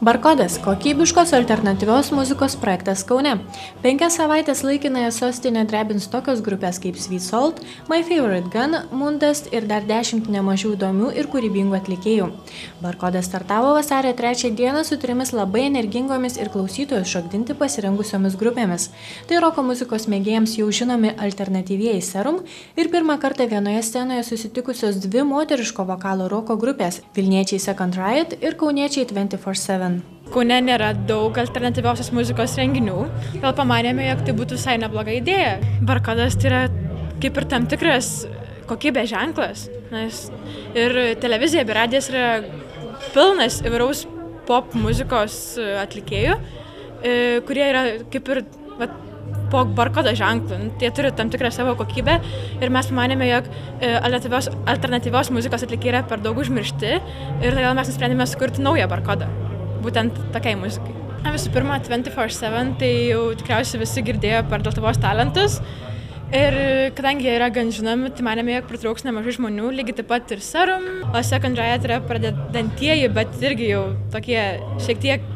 Barkodas – kokybiškos alternatyvios muzikos projektas Kaune. 5 savaitės laikinąją sostinę drebins tokios grupės kaip Sweet Salt, My Favorite Gun, Moondust ir dar 10 nemažiau įdomių ir kūrybingų atlikėjų. Barkodas startavo vasario 3 dieną su 3 labai energingomis ir klausytojus šokdinti pasirengusiomis grupėmis. Tai roko muzikos mėgėjams jau žinomi alternatyvieji Serum ir pirmą kartą vienoje scenoje susitikusios 2 moteriško vokalo roko grupės – vilniečiai Second Riot ir kauniečiai 24/7. Kaune nėra daug alternatyviosios muzikos renginių, gal pamanėme, jog tai būtų visai nebloga idėja. Barkodas tai yra kaip ir tam tikras kokybės ženklas, nes ir televizija bei radijas yra pilnas įvairaus pop muzikos atlikėjų, kurie yra kaip ir po Barkodo ženklų. Jie turi tam tikrą savo kokybę ir mes pamanėme, jog alternatyvios muzikos atlikėjai yra per daug užmiršti ir todėl mes nusprendėme sukurti naują Barkodą, būtent tokiai muzikai. Visų pirma, 24/7 tai jau tikriausiai visi girdėjo per Lietuvos talentus ir kadangi jie yra gan žinomi, tai manėme, jog pritrauks nemažai žmonių, lygiai taip pat ir Serum, o Second Riot yra pradedantieji, bet irgi jau tokie šiek tiek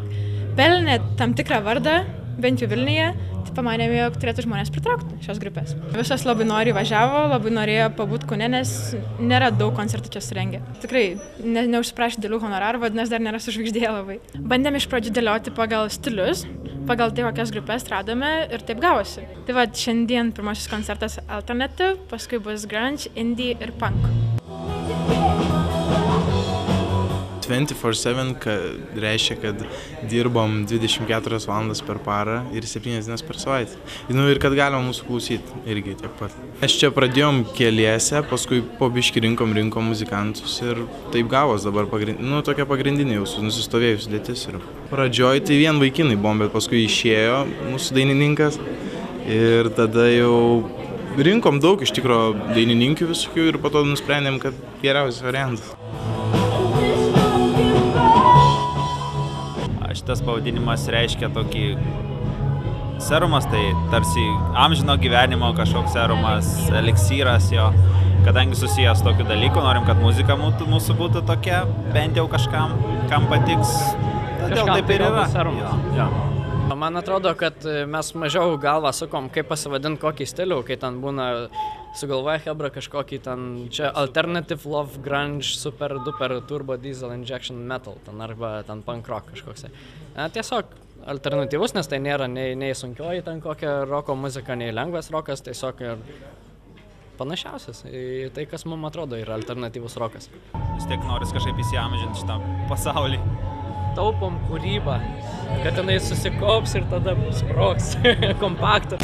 pelnė tam tikrą vardą, bent jau Vilniuje. Tai pamanėme, jog turėtų žmonės pritraukti šios grupės. Visos labai noriai važiavo, labai norėjo pabūti Kaune, nes nėra daug koncertų čia surengę. Tikrai neužsiprašė dėlių honorarų, vadinasi dar nėra sužvaigždėję labai. Bandėme iš pradžių dėlioti pagal stilius, pagal tai, kokias grupės radome ir taip gavosi. Tai va, šiandien pirmasis koncertas Alternative, paskui bus grunge, indie ir punk. 24/7 reiškia, kad dirbom 24 valandas per parą ir 7 dienas per savaitę. Ir kad galima mūsų klausyti irgi tiek pat. Mes čia pradėjom keliese, paskui po biškį rinkom muzikantus ir taip gavos dabar tokia pagrindinė jau nusistovėjus sudėtis. Pradžioj tai vien vaikinai buvom, bet paskui išėjo mūsų dainininkas ir tada jau rinkom daug iš tikro dainininkių visokių ir po to nusprendėm, kad geriausias variantas. Šitas pavadinimas reiškia tokį serumas, tai tarsi amžino gyvenimo kažkoks serumas, eliksyras jo, kadangi susijęs tokiu dalyku, norim, kad muzika mūsų būtų tokia, bent jau kažkam, kam patiks, todėl taip ir yra. Man atrodo, kad mes mažiau galvą sukom, kaip pasivadinti kokį stilių, kai ten būna sugalvoja hebra kažkokį ten čia alternative love, grunge, super duper turbo diesel injection metal, ten arba ten punk rock kažkoks. Tiesiog alternatyvus, nes tai nėra nei sunkioji ten kokia roko muzika, nei lengvas rokas, tiesiog ir panašiausias į tai, kas mums atrodo yra alternatyvus rokas. Vis tiek noris kažkaip įsiamžinti šitą pasaulį. Taupom kūrybą, kad jinai susikaups ir tada sprogs kompaktą.